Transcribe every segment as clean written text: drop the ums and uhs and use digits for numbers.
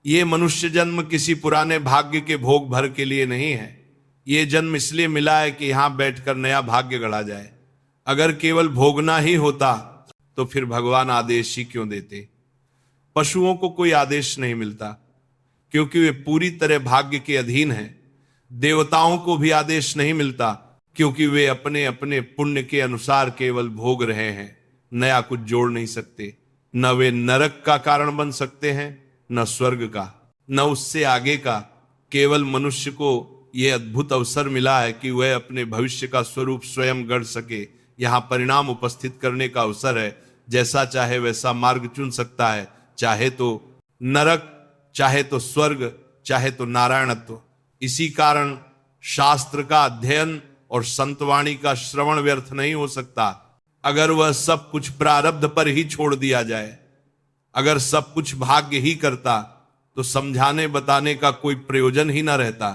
ये मनुष्य जन्म किसी पुराने भाग्य के भोग भर के लिए नहीं है। ये जन्म इसलिए मिला है कि यहां बैठकर नया भाग्य गढ़ा जाए। अगर केवल भोगना ही होता तो फिर भगवान आदेश ही क्यों देते। पशुओं को कोई आदेश नहीं मिलता क्योंकि वे पूरी तरह भाग्य के अधीन हैं। देवताओं को भी आदेश नहीं मिलता क्योंकि वे अपने अपने पुण्य के अनुसार केवल भोग रहे हैं, नया कुछ जोड़ नहीं सकते। न वे नरक का कारण बन सकते हैं, न स्वर्ग का, न उससे आगे का। केवल मनुष्य को यह अद्भुत अवसर मिला है कि वह अपने भविष्य का स्वरूप स्वयं गढ़ सके। यहाँ परिणाम उपस्थित करने का अवसर है। जैसा चाहे वैसा मार्ग चुन सकता है, चाहे तो नरक, चाहे तो स्वर्ग, चाहे तो नारायणत्व। इसी कारण शास्त्र का अध्ययन और संतवाणी का श्रवण व्यर्थ नहीं हो सकता अगर वह सब कुछ प्रारब्ध पर ही छोड़ दिया जाए। अगर सब कुछ भाग्य ही करता तो समझाने बताने का कोई प्रयोजन ही न रहता।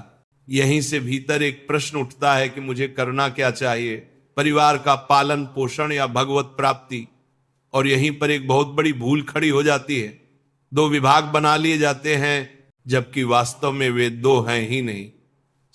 यहीं से भीतर एक प्रश्न उठता है कि मुझे करना क्या चाहिए, परिवार का पालन पोषण या भगवत प्राप्ति। और यहीं पर एक बहुत बड़ी भूल खड़ी हो जाती है। दो विभाग बना लिए जाते हैं जबकि वास्तव में वे दो हैं ही नहीं।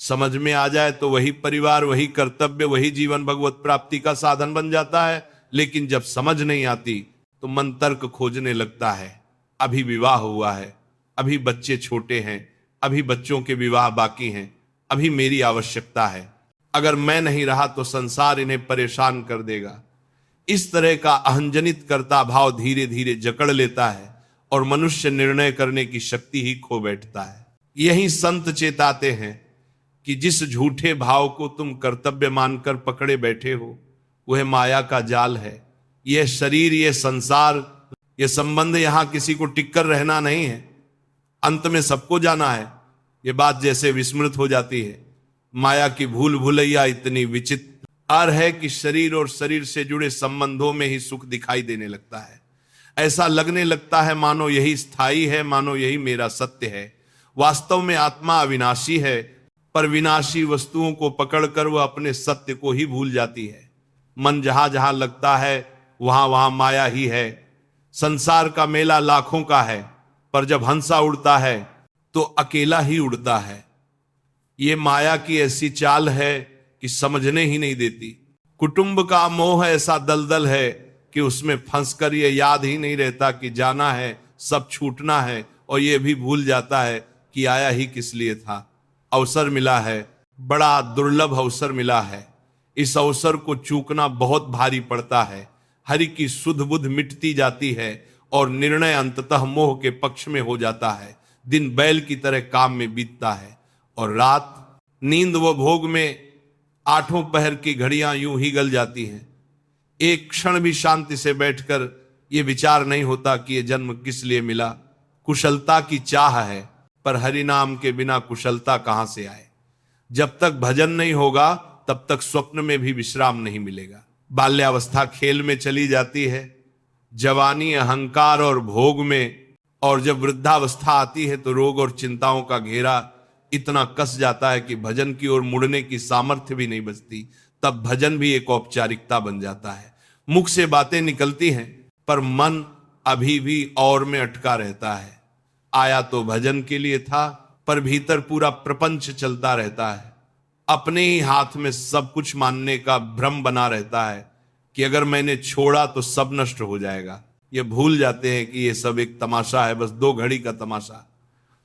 समझ में आ जाए तो वही परिवार, वही कर्तव्य, वही जीवन भगवत प्राप्ति का साधन बन जाता है। लेकिन जब समझ नहीं आती तो मन तर्क खोजने लगता है। अभी विवाह हुआ है, अभी बच्चे छोटे हैं, अभी बच्चों के विवाह बाकी हैं, अभी मेरी आवश्यकता है, अगर मैं नहीं रहा तो संसार इन्हें परेशान कर देगा। इस तरह का अहंजनित कर्ता भाव धीरे धीरे जकड़ लेता है और मनुष्य निर्णय करने की शक्ति ही खो बैठता है। यही संत चेताते हैं कि जिस झूठे भाव को तुम कर्तव्य मानकर पकड़े बैठे हो वह माया का जाल है। यह शरीर, यह संसार, यह संबंध यहां किसी को टिक कर रहना नहीं है। अंत में सबको जाना है। यह बात जैसे विस्मृत हो जाती है। माया की भूल भुलैया इतनी विचित्र है कि शरीर और शरीर से जुड़े संबंधों में ही सुख दिखाई देने लगता है। ऐसा लगने लगता है मानो यही स्थायी है, मानो यही मेरा सत्य है। वास्तव में आत्मा अविनाशी है, पर विनाशी वस्तुओं को पकड़कर वह अपने सत्य को ही भूल जाती है। मन जहां जहां लगता है वहां वहां माया ही है। संसार का मेला लाखों का है, पर जब हंसा उड़ता है तो अकेला ही उड़ता है। ये माया की ऐसी चाल है कि समझने ही नहीं देती। कुटुंब का मोह ऐसा दलदल है कि उसमें फंसकर ये याद ही नहीं रहता कि जाना है, सब छूटना है, और ये भी भूल जाता है कि आया ही किस लिए था। अवसर मिला है, बड़ा दुर्लभ अवसर मिला है। इस अवसर को चूकना बहुत भारी पड़ता है। हरि की सुध बुध मिटती जाती है और निर्णय अंततः मोह के पक्ष में हो जाता है। दिन बैल की तरह काम में बीतता है और रात नींद व भोग में आठों पहर की घड़ियां यूं ही गल जाती हैं। एक क्षण भी शांति से बैठकर यह विचार नहीं होता कि यह जन्म किस लिए मिला। कुशलता की चाह है, पर हरि नाम के बिना कुशलता कहां से आए। जब तक भजन नहीं होगा तब तक स्वप्न में भी विश्राम नहीं मिलेगा। बाल्यावस्था खेल में चली जाती है, जवानी अहंकार और भोग में, और जब वृद्धावस्था आती है तो रोग और चिंताओं का घेरा इतना कस जाता है कि भजन की ओर मुड़ने की सामर्थ्य भी नहीं बचती। तब भजन भी एक औपचारिकता बन जाता है। मुख से बातें निकलती हैं पर मन अभी भी और में अटका रहता है। आया तो भजन के लिए था, पर भीतर पूरा प्रपंच चलता रहता है। अपने ही हाथ में सब कुछ मानने का भ्रम बना रहता है कि अगर मैंने छोड़ा तो सब नष्ट हो जाएगा। ये भूल जाते हैं कि ये सब एक तमाशा है, बस दो घड़ी का तमाशा।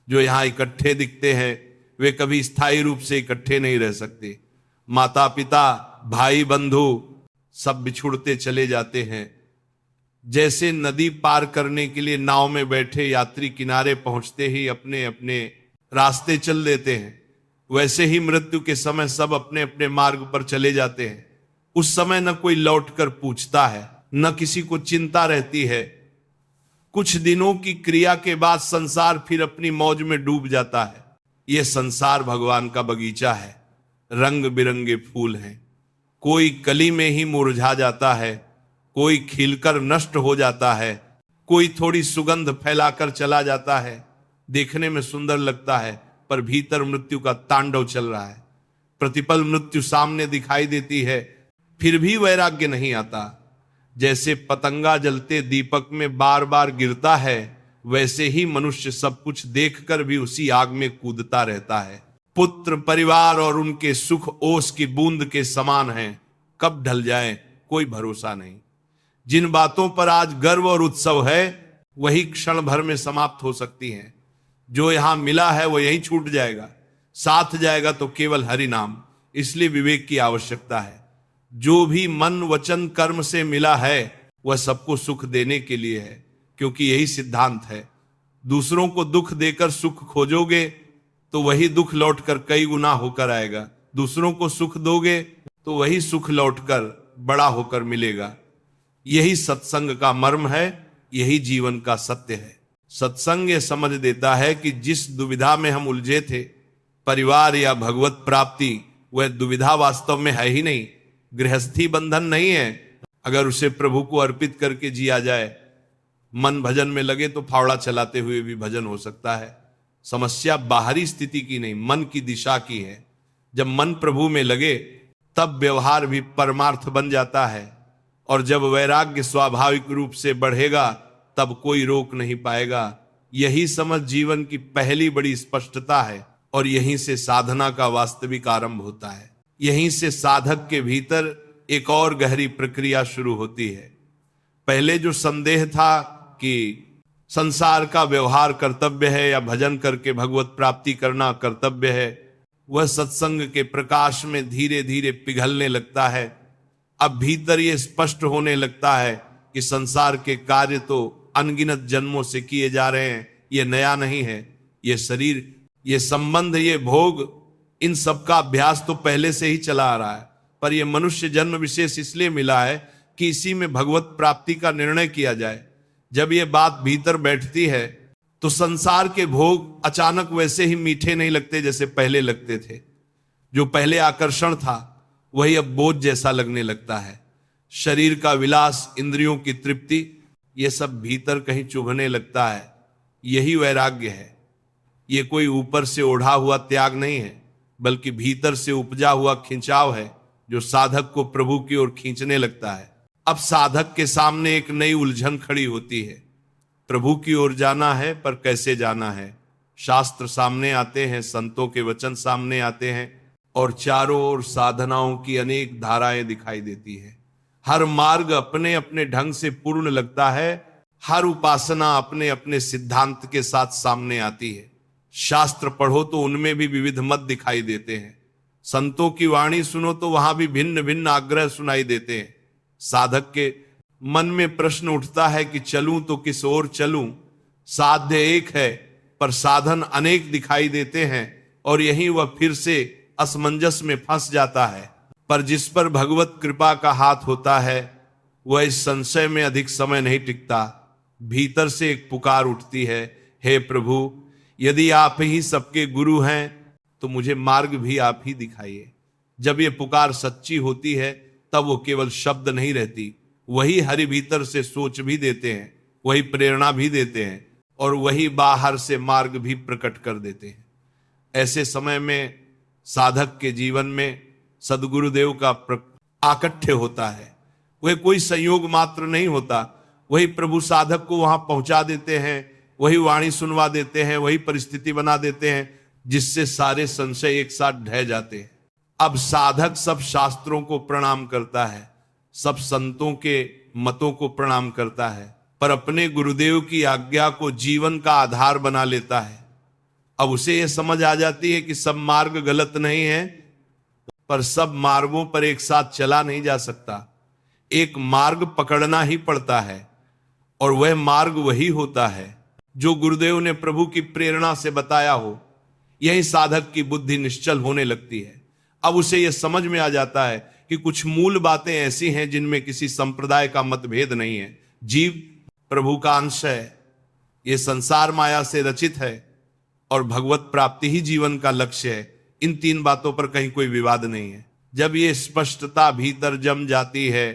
जो यहाँ इकट्ठे दिखते हैं वे कभी स्थायी रूप से इकट्ठे नहीं रह सकते। माता पिता, भाई बंधु सब बिछुड़ते चले जाते हैं। जैसे नदी पार करने के लिए नाव में बैठे यात्री किनारे पहुंचते ही अपने अपने रास्ते चल देते हैं, वैसे ही मृत्यु के समय सब अपने अपने मार्ग पर चले जाते हैं। उस समय न कोई लौटकर पूछता है, न किसी को चिंता रहती है। कुछ दिनों की क्रिया के बाद संसार फिर अपनी मौज में डूब जाता है। यह संसार भगवान का बगीचा है, रंग बिरंगे फूल हैं। कोई कली में ही मुरझा जाता है, कोई खिलकर नष्ट हो जाता है, कोई थोड़ी सुगंध फैलाकर चला जाता है। देखने में सुंदर लगता है पर भीतर मृत्यु का तांडव चल रहा है। प्रतिपल मृत्यु सामने दिखाई देती है, फिर भी वैराग्य नहीं आता। जैसे पतंगा जलते दीपक में बार बार गिरता है, वैसे ही मनुष्य सब कुछ देखकर भी उसी आग में कूदता रहता है। पुत्र, परिवार और उनके सुख ओस की बूंद के समान हैं, कब ढल जाए कोई भरोसा नहीं। जिन बातों पर आज गर्व और उत्सव है वही क्षण भर में समाप्त हो सकती हैं। जो यहां मिला है वो यहीं छूट जाएगा, साथ जाएगा तो केवल हरि नाम। इसलिए विवेक की आवश्यकता है। जो भी मन वचन कर्म से मिला है वह सबको सुख देने के लिए है, क्योंकि यही सिद्धांत है। दूसरों को दुख देकर सुख खोजोगे तो वही दुख लौटकर कई गुना होकर आएगा। दूसरों को सुख दोगे तो वही सुख लौटकर बड़ा होकर मिलेगा। यही सत्संग का मर्म है, यही जीवन का सत्य है। सत्संग ये समझ देता है कि जिस दुविधा में हम उलझे थे, परिवार या भगवत प्राप्ति, वह दुविधा वास्तव में है ही नहीं। गृहस्थी बंधन नहीं है। अगर उसे प्रभु को अर्पित करके जिया जाए, मन भजन में लगे तो फावड़ा चलाते हुए भी भजन हो सकता है। समस्या बाहरी स्थिति की नहीं, मन की दिशा की है। जब मन प्रभु में लगे तब व्यवहार भी परमार्थ बन जाता है, और जब वैराग्य स्वाभाविक रूप से बढ़ेगा तब कोई रोक नहीं पाएगा। यही समझ जीवन की पहली बड़ी स्पष्टता है, और यहीं से साधना का वास्तविक आरंभ होता है। यहीं से साधक के भीतर एक और गहरी प्रक्रिया शुरू होती है। पहले जो संदेह था कि संसार का व्यवहार कर्तव्य है या भजन करके भगवत प्राप्ति करना कर्तव्य है, वह सत्संग के प्रकाश में धीरे धीरे पिघलने लगता है। अब भीतर ये स्पष्ट होने लगता है कि संसार के कार्य तो अनगिनत जन्मों से किए जा रहे हैं, ये नया नहीं है। ये शरीर, ये संबंध, ये भोग, इन सब का अभ्यास तो पहले से ही चला आ रहा है। पर यह मनुष्य जन्म विशेष इसलिए मिला है कि इसी में भगवत प्राप्ति का निर्णय किया जाए। जब यह बात भीतर बैठती है तो संसार के भोग अचानक वैसे ही मीठे नहीं लगते जैसे पहले लगते थे। जो पहले आकर्षण था वही अब बोझ जैसा लगने लगता है। शरीर का विलास, इंद्रियों की तृप्ति, ये सब भीतर कहीं चुभने लगता है। यही वैराग्य है। ये कोई ऊपर से ओढ़ा हुआ त्याग नहीं है, बल्कि भीतर से उपजा हुआ खिंचाव है, जो साधक को प्रभु की ओर खींचने लगता है। अब साधक के सामने एक नई उलझन खड़ी होती है। प्रभु की ओर जाना है, पर कैसे जाना है? शास्त्र सामने आते हैं, संतों के वचन सामने आते हैं, और चारों ओर साधनाओं की अनेक धाराएं दिखाई देती हैं। हर मार्ग अपने अपने ढंग से पूर्ण लगता है। हर उपासना अपने अपने सिद्धांत के साथ सामने आती है। शास्त्र पढ़ो तो उनमें भी विविध मत दिखाई देते हैं। संतों की वाणी सुनो तो वहां भी भिन्न भिन्न आग्रह सुनाई देते हैं। साधक के मन में प्रश्न उठता है कि चलूं तो किस ओर चलूं? साध्य एक है पर साधन अनेक दिखाई देते हैं, और यहीं वह फिर से असमंजस में फंस जाता है। पर जिस पर भगवत कृपा का हाथ होता है वह इस संशय में अधिक समय नहीं टिकता। भीतर से एक पुकार उठती है, हे प्रभु, यदि आप ही सबके गुरु हैं तो मुझे मार्ग भी आप ही दिखाइए। जब ये पुकार सच्ची होती है तब वो केवल शब्द नहीं रहती, वही हरि भीतर से सोच भी देते हैं, वही प्रेरणा भी देते हैं, और वही बाहर से मार्ग भी प्रकट कर देते हैं। ऐसे समय में साधक के जीवन में सदगुरुदेव का आकट्य होता है। वह कोई संयोग मात्र नहीं होता, वही प्रभु साधक को वहां पहुंचा देते हैं, वही वाणी सुनवा देते हैं, वही परिस्थिति बना देते हैं जिससे सारे संशय एक साथ ढह जाते हैं। अब साधक सब शास्त्रों को प्रणाम करता है, सब संतों के मतों को प्रणाम करता है, पर अपने गुरुदेव की आज्ञा को जीवन का आधार बना लेता है। अब उसे यह समझ आ जाती है कि सब मार्ग गलत नहीं है, पर सब मार्गों पर एक साथ चला नहीं जा सकता। एक मार्ग पकड़ना ही पड़ता है, और वह मार्ग वही होता है जो गुरुदेव ने प्रभु की प्रेरणा से बताया हो। यही साधक की बुद्धि निश्चल होने लगती है। अब उसे यह समझ में आ जाता है कि कुछ मूल बातें ऐसी हैं जिनमें किसी संप्रदाय का मतभेद नहीं है। जीव प्रभु का अंश है, यह संसार माया से रचित है, और भगवत प्राप्ति ही जीवन का लक्ष्य है। इन तीन बातों पर कहीं कोई विवाद नहीं है। जब ये स्पष्टता भीतर जम जाती है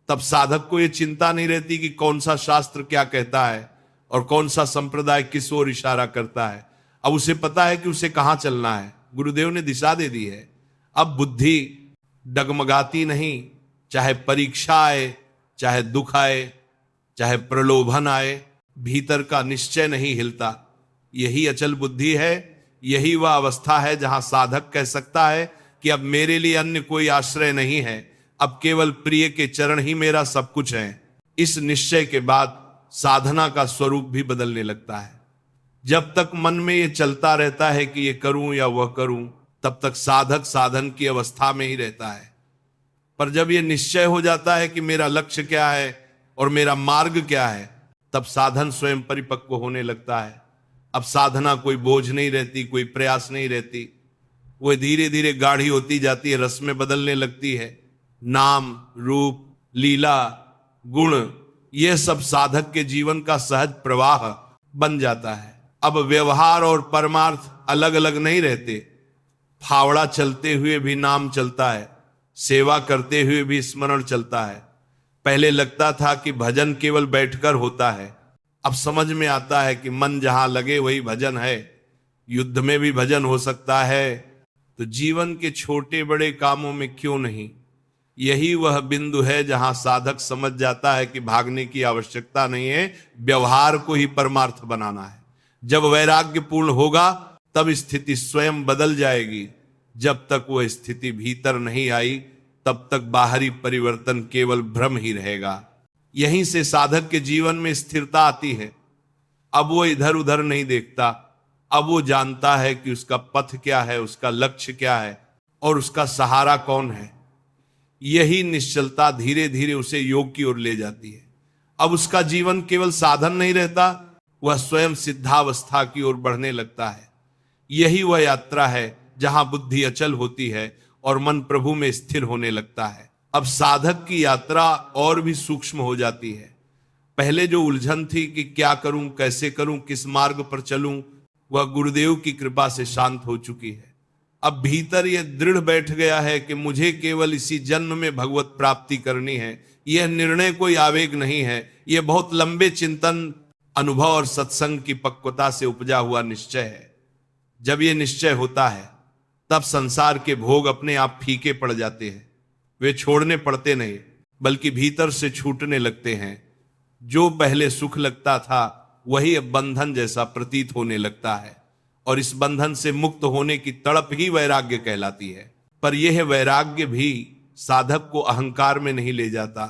तब साधक को यह चिंता नहीं रहती कि कौन सा शास्त्र क्या कहता है और कौन सा संप्रदाय किस ओर इशारा करता है। अब उसे पता है कि उसे कहां चलना है। गुरुदेव ने दिशा दे दी है। अब बुद्धि डगमगाती नहीं, चाहे परीक्षा आए, चाहे दुख आए, चाहे प्रलोभन आए, भीतर का निश्चय नहीं हिलता। यही अचल बुद्धि है, यही वह अवस्था है जहां साधक कह सकता है कि अब मेरे लिए अन्य कोई आश्रय नहीं है, अब केवल प्रिय के चरण ही मेरा सब कुछ है। इस निश्चय के बाद साधना का स्वरूप भी बदलने लगता है। जब तक मन में ये चलता रहता है कि ये करूं या वह करूं, तब तक साधक साधन की अवस्था में ही रहता है। पर जब ये निश्चय हो जाता है कि मेरा लक्ष्य क्या है और मेरा मार्ग क्या है, तब साधन स्वयं परिपक्व होने लगता है। अब साधना कोई बोझ नहीं रहती, कोई प्रयास नहीं रहती, वो धीरे धीरे गाढ़ी होती जाती है, रस में बदलने लगती है। नाम, रूप, लीला, गुण, ये सब साधक के जीवन का सहज प्रवाह बन जाता है। अब व्यवहार और परमार्थ अलग अलग नहीं रहते। फावड़ा चलते हुए भी नाम चलता है, सेवा करते हुए भी स्मरण चलता है। पहले लगता था कि भजन केवल बैठकर होता है, अब समझ में आता है कि मन जहां लगे वही भजन है। युद्ध में भी भजन हो सकता है, तो जीवन के छोटे बड़े कामों में क्यों नहीं। यही वह बिंदु है जहां साधक समझ जाता है कि भागने की आवश्यकता नहीं है, व्यवहार को ही परमार्थ बनाना है। जब वैराग्य पूर्ण होगा तब स्थिति स्वयं बदल जाएगी। जब तक वह स्थिति भीतर नहीं आई, तब तक बाहरी परिवर्तन केवल भ्रम ही रहेगा। यहीं से साधक के जीवन में स्थिरता आती है। अब वो इधर उधर नहीं देखता, अब वो जानता है कि उसका पथ क्या है, उसका लक्ष्य क्या है और उसका सहारा कौन है। यही निश्चलता धीरे धीरे उसे योग की ओर ले जाती है। अब उसका जीवन केवल साधन नहीं रहता, वह स्वयं सिद्धावस्था की ओर बढ़ने लगता है। यही वह यात्रा है जहां बुद्धि अचल होती है और मन प्रभु में स्थिर होने लगता है। अब साधक की यात्रा और भी सूक्ष्म हो जाती है। पहले जो उलझन थी कि क्या करूं, कैसे करूं, किस मार्ग पर चलूं, वह गुरुदेव की कृपा से शांत हो चुकी है। अब भीतर यह दृढ़ बैठ गया है कि मुझे केवल इसी जन्म में भगवत प्राप्ति करनी है। यह निर्णय कोई आवेग नहीं है, यह बहुत लंबे चिंतन, अनुभव और सत्संग की पक्वता से उपजा हुआ निश्चय है। जब यह निश्चय होता है तब संसार के भोग अपने आप फीके पड़ जाते हैं। वे छोड़ने पड़ते नहीं, बल्कि भीतर से छूटने लगते हैं। जो पहले सुख लगता था वही अब बंधन जैसा प्रतीत होने लगता है, और इस बंधन से मुक्त होने की तड़प ही वैराग्य कहलाती है। पर यह वैराग्य भी साधक को अहंकार में नहीं ले जाता।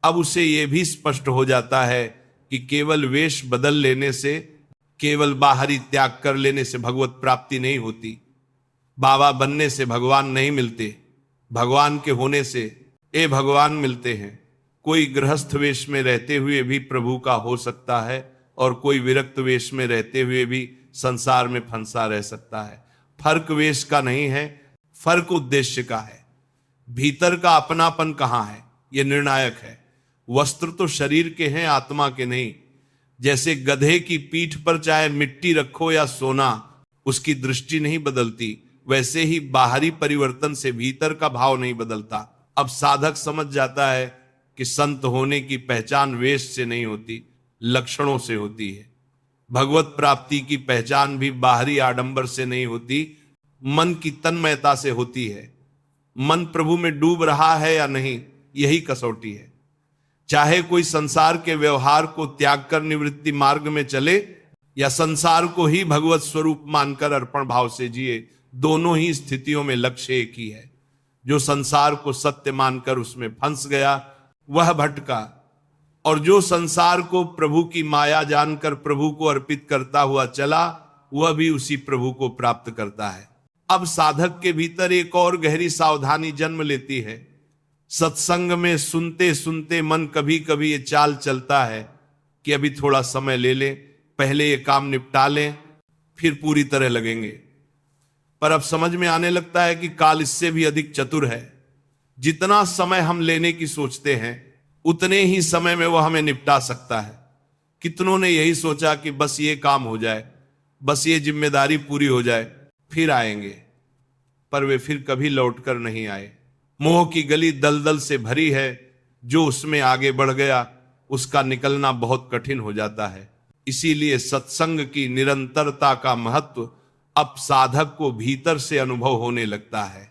अब उसे यह भी स्पष्ट हो जाता है कि केवल वेश बदल लेने से, केवल बाहरी त्याग कर लेने से भगवत प्राप्ति नहीं होती। बाबा बनने से भगवान नहीं मिलते, भगवान के होने से ए भगवान मिलते हैं। कोई गृहस्थ वेश में रहते हुए भी प्रभु का हो सकता है, और कोई विरक्त वेश में रहते हुए भी संसार में फंसा रह सकता है। फर्क वेश का नहीं है, फर्क उद्देश्य का है। भीतर का अपनापन कहां है, यह निर्णायक है। वस्त्र तो शरीर के हैं, आत्मा के नहीं। जैसे गधे की पीठ पर चाहे मिट्टी रखो या सोना, उसकी दृष्टि नहीं बदलती, वैसे ही बाहरी परिवर्तन से भीतर का भाव नहीं बदलता। अब साधक समझ जाता है कि संत होने की पहचान वेश से नहीं होती, लक्षणों से होती है। भगवत प्राप्ति की पहचान भी बाहरी आडंबर से नहीं होती, मन की तन्मयता से होती है। मन प्रभु में डूब रहा है या नहीं, यही कसौटी है। चाहे कोई संसार के व्यवहार को त्याग कर निवृत्ति मार्ग में चले, या संसार को ही भगवत स्वरूप मानकर अर्पण भाव से जिए, दोनों ही स्थितियों में लक्ष्य एक ही है। जो संसार को सत्य मानकर उसमें फंस गया वह भटका, और जो संसार को प्रभु की माया जानकर प्रभु को अर्पित करता हुआ चला, वह भी उसी प्रभु को प्राप्त करता है। अब साधक के भीतर एक और गहरी सावधानी जन्म लेती है। सत्संग में सुनते सुनते मन कभी कभी ये चाल चलता है कि अभी थोड़ा समय ले लें, पहले ये काम निपटा लें, फिर पूरी तरह लगेंगे। पर अब समझ में आने लगता है कि काल इससे भी अधिक चतुर है। जितना समय हम लेने की सोचते हैं, उतने ही समय में वह हमें निपटा सकता है। कितनों ने यही सोचा कि बस ये काम हो जाए, बस ये जिम्मेदारी पूरी हो जाए, फिर आएंगे, पर वे फिर कभी लौटकर नहीं आए। मोह की गली दलदल से भरी है, जो उसमें आगे बढ़ गया उसका निकलना बहुत कठिन हो जाता है। इसीलिए सत्संग की निरंतरता का महत्व अब साधक को भीतर से अनुभव होने लगता है।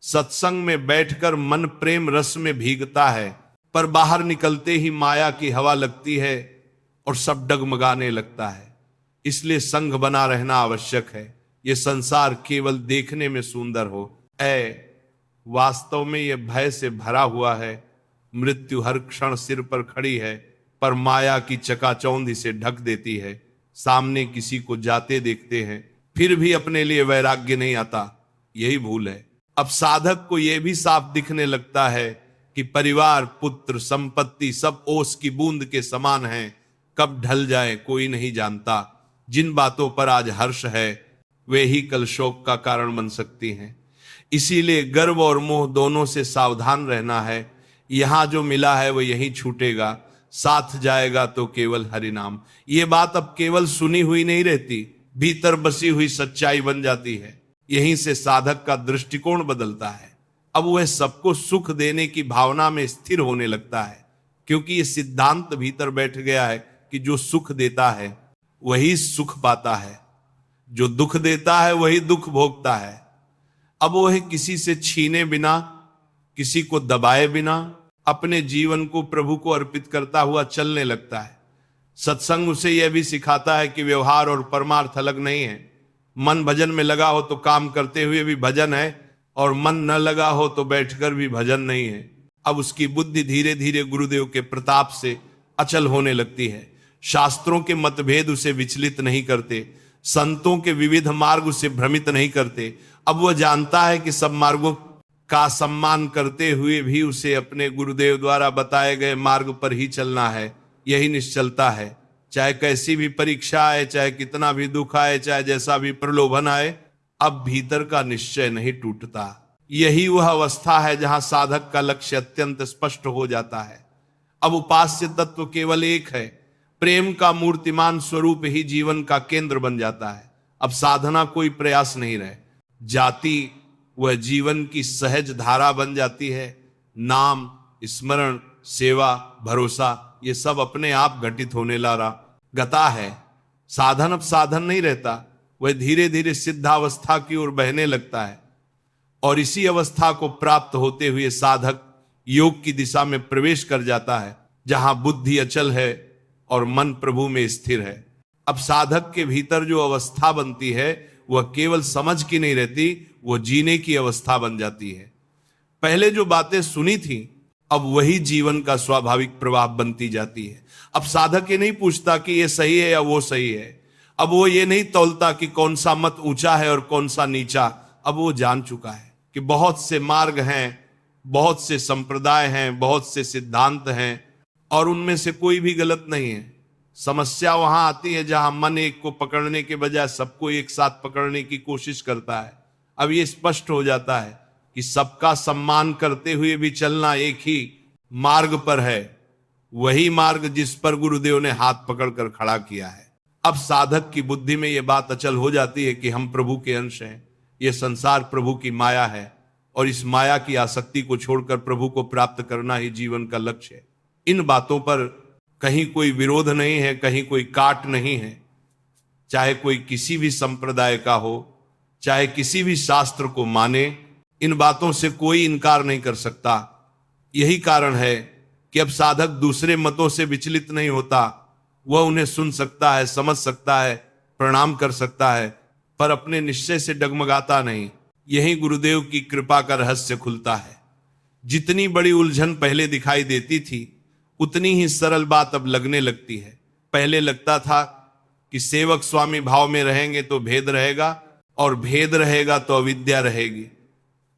सत्संग में बैठकर मन प्रेम रस में भीगता है, पर बाहर निकलते ही माया की हवा लगती है और सब डगमगाने लगता है। इसलिए संघ बना रहना आवश्यक है। ये संसार केवल देखने में सुंदर हो, वास्तव में यह भय से भरा हुआ है। मृत्यु हर क्षण सिर पर खड़ी है, पर माया की चकाचौंध इसे ढक देती है। सामने किसी को जाते देखते हैं, फिर भी अपने लिए वैराग्य नहीं आता, यही भूल है। अब साधक को यह भी साफ दिखने लगता है कि परिवार, पुत्र, संपत्ति सब ओस की बूंद के समान हैं, कब ढल जाए कोई नहीं जानता। जिन बातों पर आज हर्ष है वे ही कल शोक का कारण बन सकती हैं। इसीलिए गर्व और मोह दोनों से सावधान रहना है। यहां जो मिला है वो यहीं छूटेगा, साथ जाएगा तो केवल हरि नाम। ये बात अब केवल सुनी हुई नहीं रहती, भीतर बसी हुई सच्चाई बन जाती है। यहीं से साधक का दृष्टिकोण बदलता है। अब वह सबको सुख देने की भावना में स्थिर होने लगता है, क्योंकि ये सिद्धांत भीतर बैठ गया है कि जो सुख देता है वही सुख पाता है, जो दुख देता है वही दुख भोगता है। अब वह किसी से छीने बिना, किसी को दबाए बिना अपने जीवन को प्रभु को अर्पित करता हुआ चलने लगता है। सत्संग उसे यह भी सिखाता है कि व्यवहार और परमार्थ अलग नहीं है। मन भजन में लगा हो तो काम करते हुए भी भजन है, और मन न लगा हो तो बैठकर भी भजन नहीं है। अब उसकी बुद्धि धीरे धीरे गुरुदेव के प्रताप से अचल होने लगती है। शास्त्रों के मतभेद उसे विचलित नहीं करते, संतों के विविध मार्ग उसे भ्रमित नहीं करते। अब वह जानता है कि सब मार्गों का सम्मान करते हुए भी उसे अपने गुरुदेव द्वारा बताए गए मार्ग पर ही चलना है। यही निश्चलता है। चाहे कैसी भी परीक्षा आए, चाहे कितना भी दुख आए, चाहे जैसा भी प्रलोभन आए, अब भीतर का निश्चय नहीं टूटता। यही वह अवस्था है जहां साधक का लक्ष्य अत्यंत स्पष्ट हो जाता है। अब उपास्य तत्व केवल एक है, प्रेम का मूर्तिमान स्वरूप ही जीवन का केंद्र बन जाता है। अब साधना कोई प्रयास नहीं रहे, जाति वह जीवन की सहज धारा बन जाती है। नाम, स्मरण, सेवा, भरोसा ये सब अपने आप घटित होने लारा गता है। साधन अब साधन नहीं रहता, वह धीरे धीरे सिद्धावस्था की ओर बहने लगता है। और इसी अवस्था को प्राप्त होते हुए साधक योग की दिशा में प्रवेश कर जाता है, जहां बुद्धि अचल है और मन प्रभु में स्थिर है। अब साधक के भीतर जो अवस्था बनती है वह केवल समझ की नहीं रहती, वह जीने की अवस्था बन जाती है। पहले जो बातें सुनी थी अब वही जीवन का स्वाभाविक प्रवाह बनती जाती है। अब साधक ये नहीं पूछता कि ये सही है या वो सही है। अब वो ये नहीं तौलता कि कौन सा मत ऊंचा है और कौन सा नीचा। अब वो जान चुका है कि बहुत से मार्ग हैं, बहुत से संप्रदाय हैं, बहुत से सिद्धांत हैं, और उनमें से कोई भी गलत नहीं है। समस्या वहां आती है जहां मन एक को पकड़ने के बजाय सबको एक साथ पकड़ने की कोशिश करता है। अब ये स्पष्ट हो जाता है कि सबका सम्मान करते हुए भी चलना एक ही मार्ग पर है, वही मार्ग जिस पर गुरुदेव ने हाथ पकड़कर खड़ा किया है। अब साधक की बुद्धि में यह बात अचल हो जाती है कि हम प्रभु के अंश हैं, यह संसार प्रभु की माया है, और इस माया की आसक्ति को छोड़कर प्रभु को प्राप्त करना ही जीवन का लक्ष्य है। इन बातों पर कहीं कोई विरोध नहीं है, कहीं कोई काट नहीं है। चाहे कोई किसी भी संप्रदाय का हो, चाहे किसी भी शास्त्र को माने, इन बातों से कोई इनकार नहीं कर सकता। यही कारण है कि अब साधक दूसरे मतों से विचलित नहीं होता। वह उन्हें सुन सकता है, समझ सकता है, प्रणाम कर सकता है, पर अपने निश्चय से डगमगाता नहीं। यही गुरुदेव की कृपा का रहस्य खुलता है। जितनी बड़ी उलझन पहले दिखाई देती थी, उतनी ही सरल बात अब लगने लगती है। पहले लगता था कि सेवक स्वामी भाव में रहेंगे तो भेद रहेगा, और भेद रहेगा तो अविद्या रहेगी,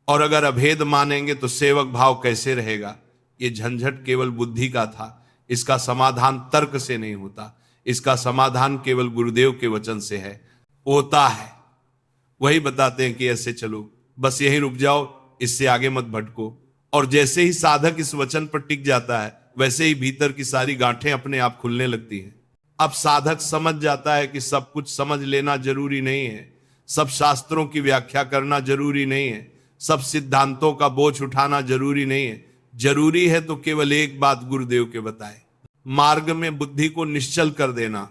और अगर अभेद मानेंगे तो सेवक भाव कैसे रहेगा। ये झंझट केवल बुद्धि का था। इसका समाधान तर्क से नहीं होता, इसका समाधान केवल गुरुदेव के वचन से है, होता है। वही बताते हैं कि ऐसे चलो, बस यहीं रुक जाओ, इससे आगे मत भटको। और जैसे ही साधक इस वचन पर टिक जाता है, वैसे ही भीतर की सारी गांठें अपने आप खुलने लगती हैं। अब साधक समझ जाता है कि सब कुछ समझ लेना जरूरी नहीं है, सब शास्त्रों की व्याख्या करना जरूरी नहीं है, सब सिद्धांतों का बोझ उठाना जरूरी नहीं है। जरूरी है तो केवल एक बात गुरुदेव के बताए, मार्ग में बुद्धि को निश्चल कर देना।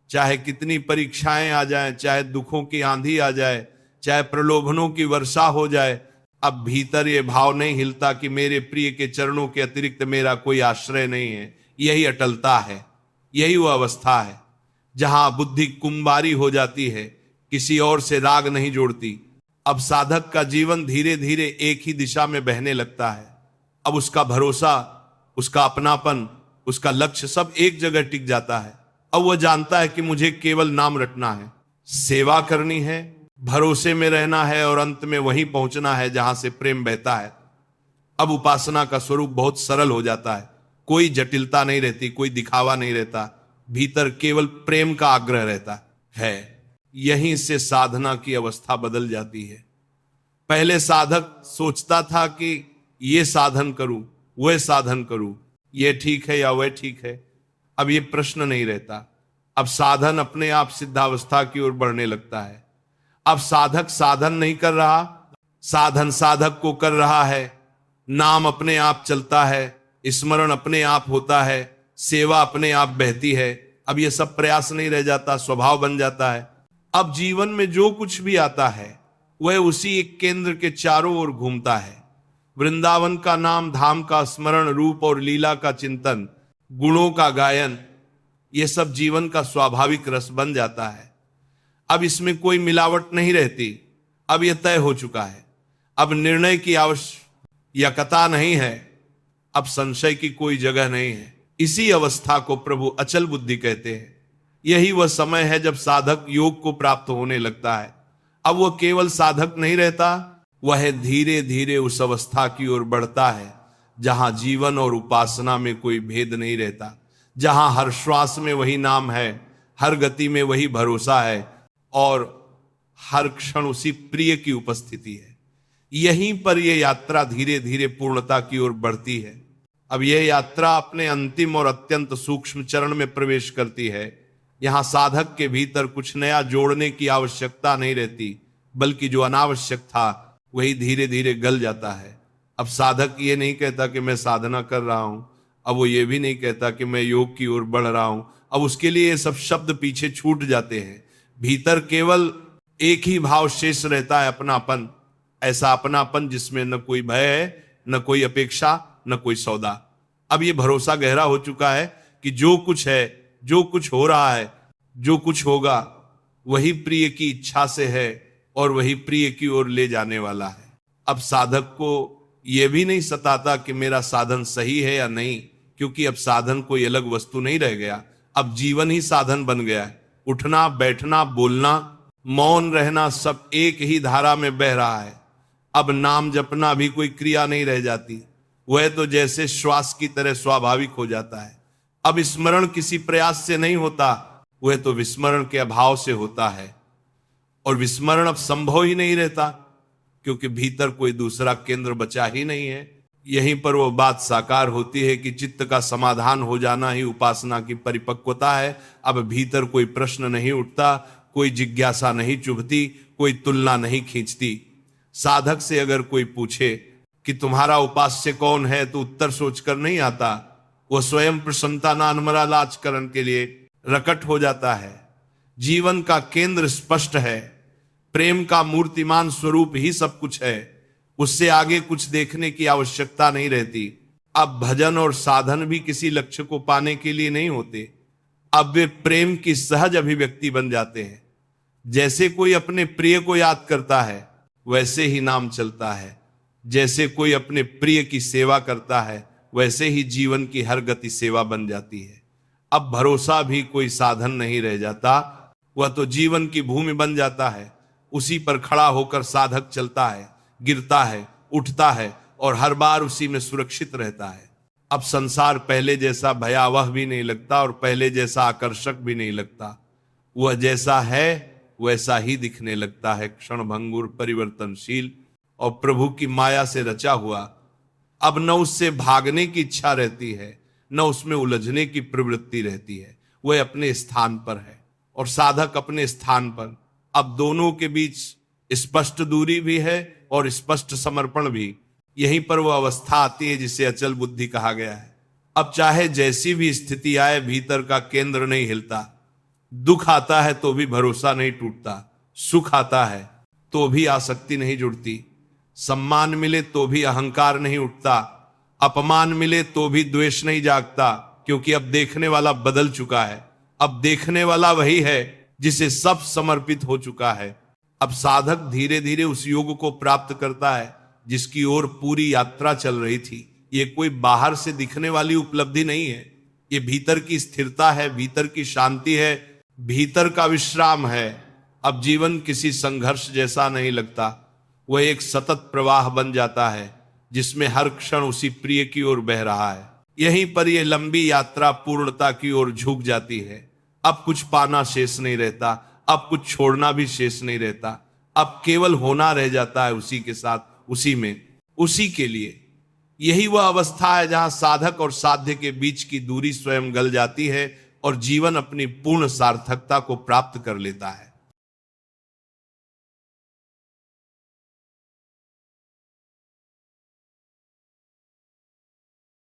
चाहे कितनी परीक्षाएं आ जाएं, चाहे दुखों की आंधी आ जाए, चाहे प्रलोभनों की वर्षा हो जाए, अब भीतर ये भाव नहीं हिलता कि मेरे प्रिय के चरणों के अतिरिक्त मेरा कोई आश्रय नहीं है। यही अटलता है, यही वो अवस्था है जहां बुद्धि कुंवारी हो जाती है, किसी और से राग नहीं जोड़ती। अब साधक का जीवन धीरे धीरे एक ही दिशा में बहने लगता है। अब उसका भरोसा, उसका अपनापन, उसका लक्ष्य सब एक जगह टिक जाता है। अब वह जानता है कि मुझे केवल नाम रटना है, सेवा करनी है, भरोसे में रहना है और अंत में वहीं पहुंचना है जहां से प्रेम बहता है। अब उपासना का स्वरूप बहुत सरल हो जाता है, कोई जटिलता नहीं रहती, कोई दिखावा नहीं रहता, भीतर केवल प्रेम का आग्रह रहता है। यहीं से साधना की अवस्था बदल जाती है। पहले साधक सोचता था कि ये साधन करूं, वह साधन करूं, ये ठीक है या वह ठीक है। अब ये प्रश्न नहीं रहता। अब साधन अपने आप सिद्धावस्था की ओर बढ़ने लगता है। अब साधक साधन नहीं कर रहा, साधन साधक को कर रहा है। नाम अपने आप चलता है, स्मरण अपने आप होता है, सेवा अपने आप बहती है। अब ये सब प्रयास नहीं रह जाता, स्वभाव बन जाता है। अब जीवन में जो कुछ भी आता है वह उसी एक केंद्र के चारों ओर घूमता है। वृंदावन का नाम, धाम का स्मरण, रूप और लीला का चिंतन, गुणों का गायन, ये सब जीवन का स्वाभाविक रस बन जाता है। अब इसमें कोई मिलावट नहीं रहती। अब यह तय हो चुका है। अब निर्णय की आवश्यकता नहीं है, अब संशय की कोई जगह नहीं है। इसी अवस्था को प्रभु अचल बुद्धि कहते हैं। यही वह समय है जब साधक योग को प्राप्त होने लगता है। अब वह केवल साधक नहीं रहता, वह धीरे धीरे उस अवस्था की ओर बढ़ता है जहां जीवन और उपासना में कोई भेद नहीं रहता, जहां हर श्वास में वही नाम है, हर गति में वही भरोसा है और हर क्षण उसी प्रिय की उपस्थिति है। यहीं पर यह यात्रा धीरे धीरे पूर्णता की ओर बढ़ती है। अब यह यात्रा अपने अंतिम और अत्यंत सूक्ष्म चरण में प्रवेश करती है। यहां साधक के भीतर कुछ नया जोड़ने की आवश्यकता नहीं रहती, बल्कि जो अनावश्यक था वही धीरे धीरे गल जाता है। अब साधक ये नहीं कहता कि मैं साधना कर रहा हूं, अब वो ये भी नहीं कहता कि मैं योग की ओर बढ़ रहा हूं। अब उसके लिए ये सब शब्द पीछे छूट जाते हैं। भीतर केवल एक ही भाव शेष रहता है, अपनापन। ऐसा अपनापन जिसमें न कोई भय है, न कोई अपेक्षा, न कोई सौदा। अब ये भरोसा गहरा हो चुका है कि जो कुछ है, जो कुछ हो रहा है, जो कुछ होगा, वही प्रिय की इच्छा से है और वही प्रिय की ओर ले जाने वाला है। अब साधक को यह भी नहीं सताता कि मेरा साधन सही है या नहीं, क्योंकि अब साधन कोई अलग वस्तु नहीं रह गया। अब जीवन ही साधन बन गया है। उठना, बैठना, बोलना, मौन रहना सब एक ही धारा में बह रहा है। अब नाम जपना भी कोई क्रिया नहीं रह जाती, वह तो जैसे श्वास की तरह स्वाभाविक हो जाता है। अब स्मरण किसी प्रयास से नहीं होता, वह तो विस्मरण के अभाव से होता है। और विस्मरण अब संभव ही नहीं रहता, क्योंकि भीतर कोई दूसरा केंद्र बचा ही नहीं है। यहीं पर वो बात साकार होती है कि चित्त का समाधान हो जाना ही उपासना की परिपक्वता है। अब भीतर कोई प्रश्न नहीं उठता, कोई जिज्ञासा नहीं चुभती, कोई तुलना नहीं खींचती। साधक से अगर कोई पूछे कि तुम्हारा उपास्य कौन है, तो उत्तर सोचकर नहीं आता, वह स्वयं प्रसन्नता नानमरा लाचकरण के लिए रकट हो जाता है। जीवन का केंद्र स्पष्ट है, प्रेम का मूर्तिमान स्वरूप ही सब कुछ है, उससे आगे कुछ देखने की आवश्यकता नहीं रहती। अब भजन और साधन भी किसी लक्ष्य को पाने के लिए नहीं होते, अब वे प्रेम की सहज अभिव्यक्ति बन जाते हैं। जैसे कोई अपने प्रिय को याद करता है, वैसे ही नाम चलता है। जैसे कोई अपने प्रिय की सेवा करता है, वैसे ही जीवन की हर गति सेवा बन जाती है। अब भरोसा भी कोई साधन नहीं रह जाता, वह तो जीवन की भूमि बन जाता है। उसी पर खड़ा होकर साधक चलता है, गिरता है, उठता है और हर बार उसी में सुरक्षित रहता है। अब संसार पहले जैसा भयावह भी नहीं लगता और पहले जैसा आकर्षक भी नहीं लगता। वह जैसा है वैसा ही दिखने लगता है, क्षण भंगुर, परिवर्तनशील और प्रभु की माया से रचा हुआ। अब न उससे भागने की इच्छा रहती है, न उसमें उलझने की प्रवृत्ति रहती है। वह अपने स्थान पर है और साधक अपने स्थान पर। अब दोनों के बीच स्पष्ट दूरी भी है और स्पष्ट समर्पण भी। यहीं पर वह अवस्था आती है जिसे अचल बुद्धि कहा गया है। अब चाहे जैसी भी स्थिति आए, भीतर का केंद्र नहीं हिलता। दुख आता है तो भी भरोसा नहीं टूटता, सुख आता है तो भी आसक्ति नहीं जुड़ती, सम्मान मिले तो भी अहंकार नहीं उठता, अपमान मिले तो भी द्वेष नहीं जागता, क्योंकि अब देखने वाला बदल चुका है। अब देखने वाला वही है जिसे सब समर्पित हो चुका है। अब साधक धीरे धीरे उस योग को प्राप्त करता है जिसकी ओर पूरी यात्रा चल रही थी। ये कोई बाहर से दिखने वाली उपलब्धि नहीं है, ये भीतर की स्थिरता है, भीतर की शांति है, भीतर का विश्राम है। अब जीवन किसी संघर्ष जैसा नहीं लगता, वह एक सतत प्रवाह बन जाता है जिसमें हर क्षण उसी प्रिय की ओर बह रहा है। यहीं पर यह लंबी यात्रा पूर्णता की ओर झुक जाती है। अब कुछ पाना शेष नहीं रहता, अब कुछ छोड़ना भी शेष नहीं रहता, अब केवल होना रह जाता है उसी के साथ, उसी में, उसी के लिए। यही वह अवस्था है जहां साधक और साध्य के बीच की दूरी स्वयं गल जाती है और जीवन अपनी पूर्ण सार्थकता को प्राप्त कर लेता है।